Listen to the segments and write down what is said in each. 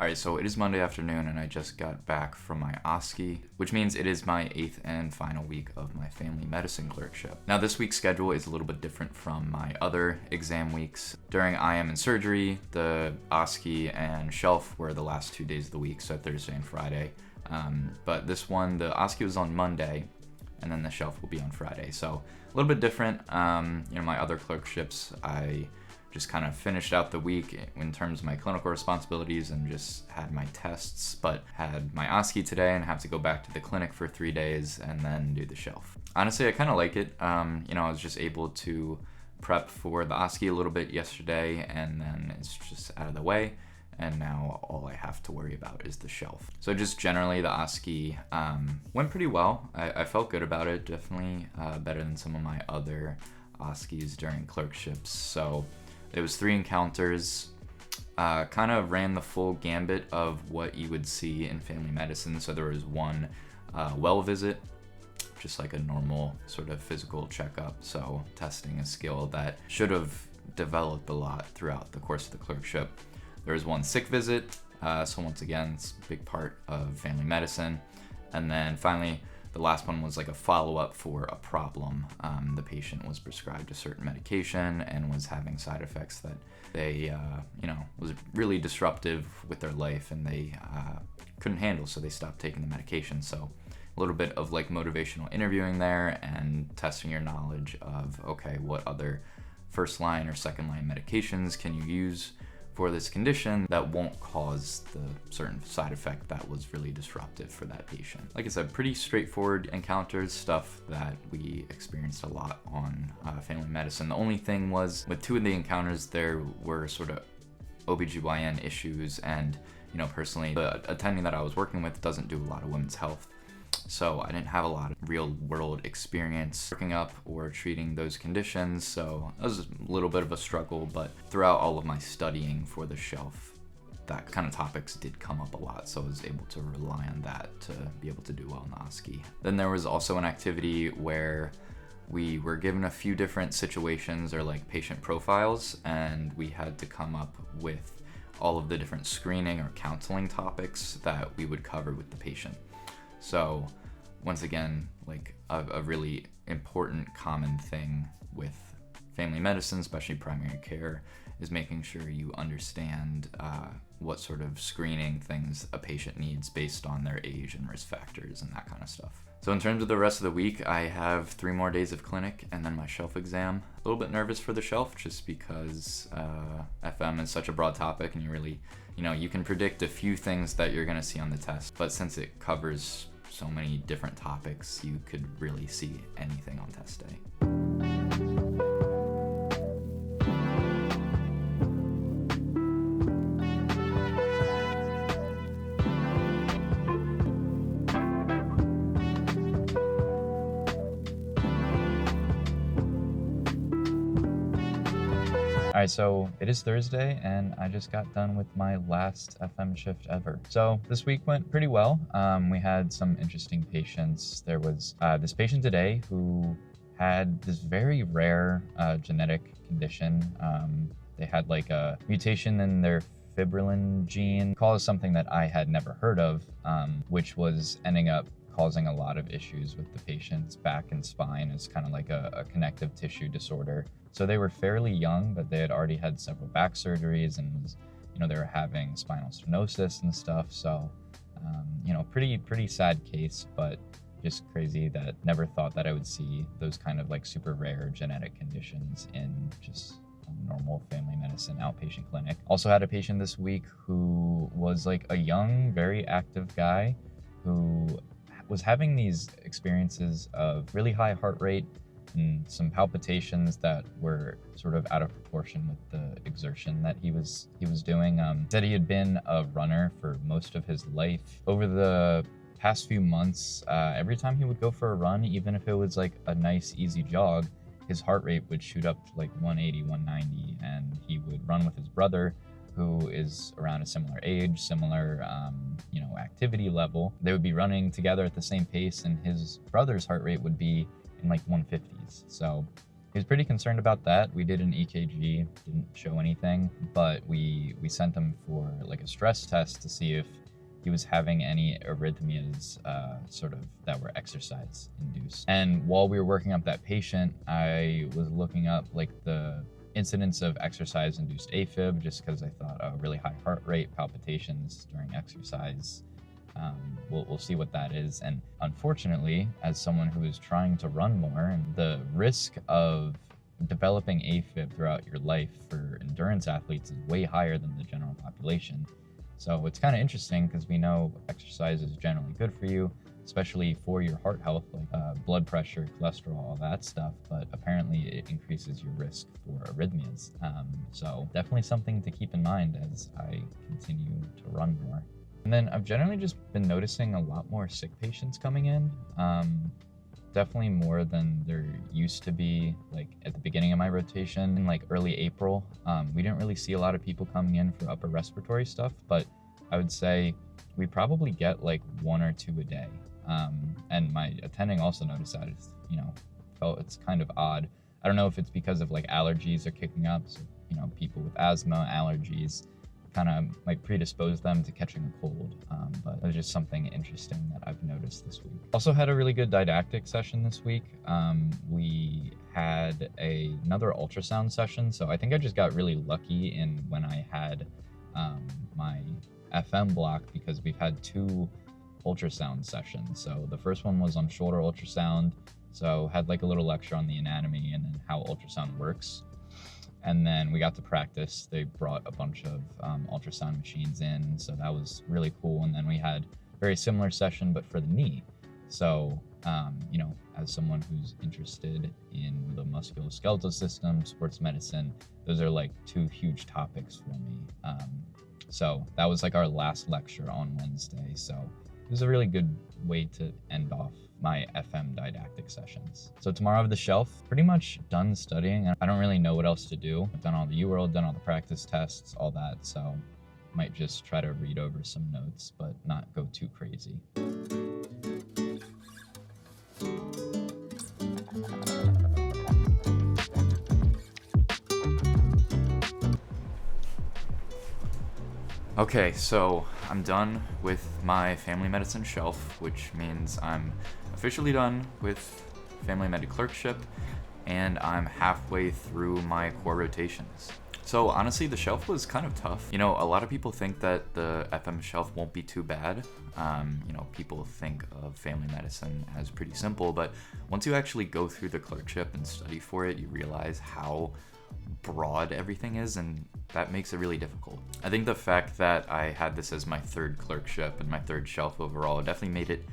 Alright, so it is Monday afternoon and I just got back from my OSCE, which means it is my 8th and final week of my family medicine clerkship. Now this week's schedule is a little bit different from my other exam weeks. During IM and surgery, the OSCE and shelf were the last 2 days of the week, so Thursday and Friday. But this one, the OSCE was on Monday, and then the shelf will be on Friday. So a little bit different. My other clerkships, I just kind of finished out the week in terms of my clinical responsibilities and just had my tests, but had my OSCE today and have to go back to the clinic for 3 days and then do the shelf. Honestly, I kind of like it. I was just able to prep for the OSCE a little bit yesterday, and then it's just out of the way. And now all I have to worry about is the shelf. So just generally the OSCE went pretty well. I felt good about it, definitely better than some of my other OSCEs during clerkships. So it was 3 encounters, kind of ran the full gambit of what you would see in family medicine. So there was one well visit, just like a normal sort of physical checkup. So testing a skill that should have developed a lot throughout the course of the clerkship. There was one sick visit, so once again, it's a big part of family medicine. And then finally, the last one was like a follow-up for a problem. The patient was prescribed a certain medication and was having side effects that they, was really disruptive with their life, and they couldn't handle, so they stopped taking the medication. So a little bit of like motivational interviewing there and testing your knowledge of, okay, what other first line or second line medications can you use for this condition that won't cause the certain side effect that was really disruptive for that patient. Like I said, pretty straightforward encounters, stuff that we experienced a lot on family medicine. The only thing was, with 2 of the encounters, there were sort of OBGYN issues, and personally, the attending that I was working with doesn't do a lot of women's health. So I didn't have a lot of real world experience working up or treating those conditions, so that was a little bit of a struggle. But throughout all of my studying for the shelf, that kind of topics did come up a lot, so I was able to rely on that to be able to do well in the OSCE. Then there was also an activity where we were given a few different situations or like patient profiles, and we had to come up with all of the different screening or counseling topics that we would cover with the patient. So once again, like a really important common thing with family medicine, especially primary care, is making sure you understand what sort of screening things a patient needs based on their age and risk factors and that kind of stuff. So in terms of the rest of the week, I have 3 more days of clinic and then my shelf exam. A little bit nervous for the shelf just because FM is such a broad topic, and you really, you can predict a few things that you're going to see on the test, but since it covers so many different topics, you could really see anything on test day. All right, so it is Thursday, and I just got done with my last FM shift ever. So this week went pretty well. We had some interesting patients. There was this patient today who had this very rare genetic condition. They had like a mutation in their fibrillin gene, caused something that I had never heard of, which was ending up causing a lot of issues with the patient's back and spine. It's kind of like a connective tissue disorder. So they were fairly young, but they had already had several back surgeries, and they were having spinal stenosis and stuff. So pretty sad case, but just crazy that never thought that I would see those kind of like super rare genetic conditions in just a normal family medicine outpatient clinic. Also had a patient this week who was like a young, very active guy who was having these experiences of really high heart rate and some palpitations that were sort of out of proportion with the exertion that he was doing. Said he had been a runner for most of his life. Over the past few months, every time he would go for a run, even if it was like a nice easy jog, his heart rate would shoot up to like 180, 190, and he would run with his brother, who is around a similar age, similar activity level. They would be running together at the same pace, and his brother's heart rate would be in like 150s. So He was pretty concerned about that. We did an EKG, didn't show anything, but we sent him for like a stress test to see if he was having any arrhythmias sort of that were exercise induced. And while we were working up that patient, I was looking up like the incidence of exercise induced AFib, just because I thought a really high heart rate, palpitations during exercise. We'll see what that is. And unfortunately, as someone who is trying to run more, the risk of developing AFib throughout your life for endurance athletes is way higher than the general population. So it's kind of interesting because we know exercise is generally good for you, especially for your heart health, like blood pressure, cholesterol, all that stuff. But apparently it increases your risk for arrhythmias. So definitely something to keep in mind as I continue to run more. And then I've generally just been noticing a lot more sick patients coming in. Definitely more than there used to be, like at the beginning of my rotation in like early April. We didn't really see a lot of people coming in for upper respiratory stuff, but I would say we probably get like 1 or 2 a day. And my attending also noticed that felt it's kind of odd. I don't know if it's because of like allergies are kicking up. So, people with asthma, allergies kind of might predispose them to catching a cold, but it was just something interesting that I've noticed this week. Also had a really good didactic session this week. We had another ultrasound session, so I think I just got really lucky in when I had my FM block, because we've had 2 ultrasound sessions. So the first one was on shoulder ultrasound, so had like a little lecture on the anatomy and then how ultrasound works. And then we got to practice. They brought a bunch of ultrasound machines in, so that was really cool. And then we had a very similar session, but for the knee. So, as someone who's interested in the musculoskeletal system, sports medicine, those are like 2 huge topics for me. So that was like our last lecture on Wednesday. So it was a really good way to end off my FM didactic sessions. So tomorrow I have the shelf, pretty much done studying. I don't really know what else to do. I've done all the UWorld, done all the practice tests, all that. So might just try to read over some notes, but not go too crazy. Okay, so I'm done with my family medicine shelf, which means I'm officially done with family med clerkship, and I'm halfway through my core rotations. So honestly, the shelf was kind of tough. A lot of people think that the FM shelf won't be too bad. People think of family medicine as pretty simple, but once you actually go through the clerkship and study for it, you realize how broad everything is, and that makes it really difficult. I think the fact that I had this as my 3rd clerkship and my 3rd shelf overall definitely made it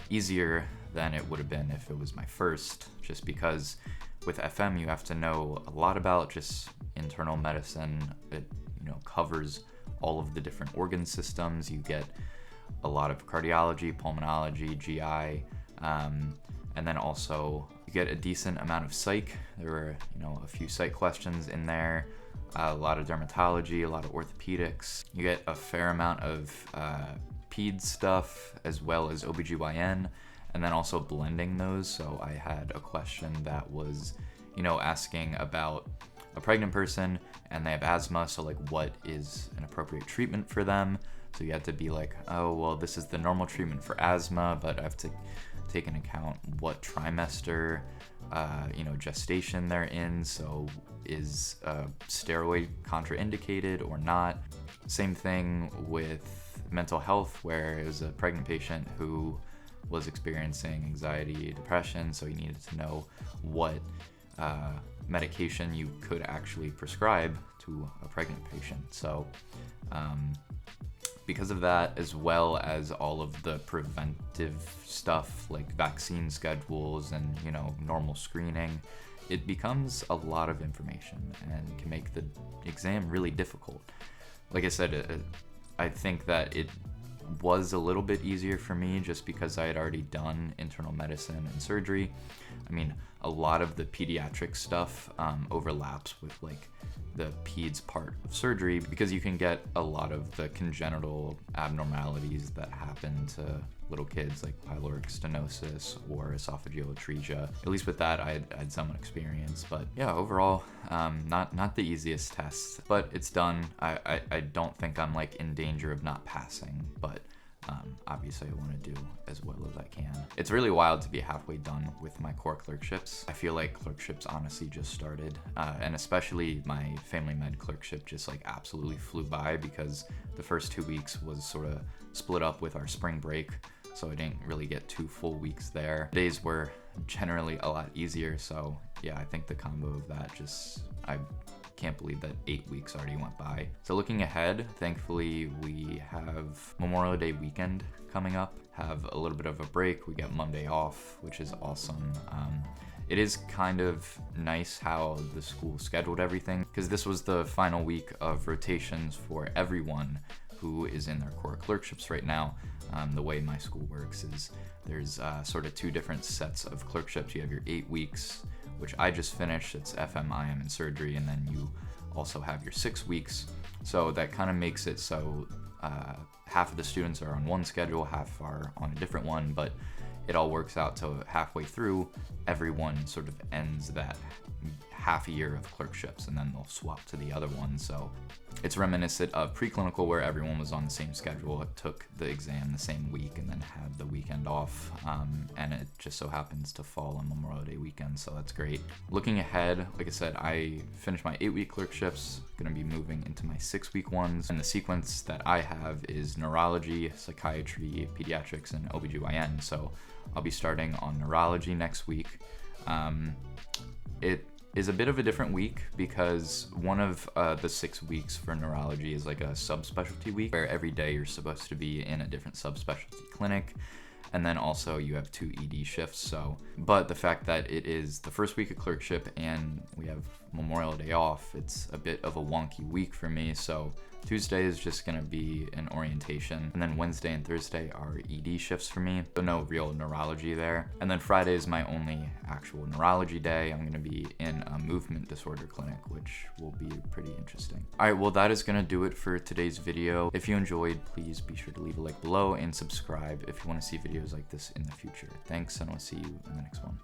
easier than it would have been if it was my 1st, just because with FM you have to know a lot about just internal medicine. It covers all of the different organ systems. You get a lot of cardiology, pulmonology, GI, and then also you get a decent amount of psych. There were a few psych questions in there, a lot of dermatology, a lot of orthopedics. You get a fair amount of ped stuff as well as OBGYN, and then also blending those. So I had a question that was asking about a pregnant person and they have asthma, so like what is an appropriate treatment for them. So you have to be like, oh well, this is the normal treatment for asthma, but I have to take into account what trimester gestation they're in. So is steroid contraindicated or not? Same thing with mental health, where it was a pregnant patient who was experiencing anxiety, depression, so you needed to know what medication you could actually prescribe to a pregnant patient. So because of that, as well as all of the preventive stuff like vaccine schedules and normal screening, it becomes a lot of information and can make the exam really difficult. Like I said, I think that it was a little bit easier for me just because I had already done internal medicine and surgery. I mean, a lot of the pediatric stuff overlaps with like the peds part of surgery, because you can get a lot of the congenital abnormalities that happen to little kids, like pyloric stenosis or esophageal atresia. At least with that, I had some experience. But yeah, overall, not the easiest test, but it's done. I don't think I'm like in danger of not passing, but obviously I want to do as well as I can. It's really wild to be halfway done with my core clerkships. I feel like clerkships honestly just started, and especially my family med clerkship just like absolutely flew by, because the first 2 weeks was sort of split up with our spring break, so I didn't really get 2 full weeks there. Days were generally a lot easier, so yeah, I think the combo of that I can't believe that 8 weeks already went by. So looking ahead, thankfully we have Memorial Day weekend coming up, have a little bit of a break. We get Monday off, which is awesome. It is kind of nice how the school scheduled everything, because this was the final week of rotations for everyone who is in their core clerkships right now. The way my school works is there's sort of 2 different sets of clerkships. You have your 8 weeks, which I just finished. It's FM, IM, and surgery, and then you also have your 6 weeks. So that kind of makes it so half of the students are on one schedule, half are on a different one, but it all works out to halfway through, everyone sort of ends that half a year of clerkships, and then they'll swap to the other one. So it's reminiscent of preclinical, where everyone was on the same schedule, it took the exam the same week and then had the weekend off, and it just so happens to fall on Memorial Day weekend, so that's great. Looking ahead, like I said, I finished my 8-week clerkships, gonna be moving into my 6-week ones, and the sequence that I have is neurology, psychiatry, pediatrics, and OBGYN, so I'll be starting on neurology next week. It is a bit of a different week, because one of the 6 weeks for neurology is like a subspecialty week, where every day you're supposed to be in a different subspecialty clinic, and then also you have 2 ED shifts. So, but the fact that it is the first week of clerkship and we have Memorial Day off, it's a bit of a wonky week for me. So Tuesday is just gonna be an orientation, and then Wednesday and Thursday are ED shifts for me, so no real neurology there. And then Friday is my only actual neurology day. I'm gonna be in a movement disorder clinic, which will be pretty interesting. All right, well, that is gonna do it for today's video. If you enjoyed, please be sure to leave a like below and subscribe if you wanna see videos like this in the future. Thanks, and I'll see you in the next one.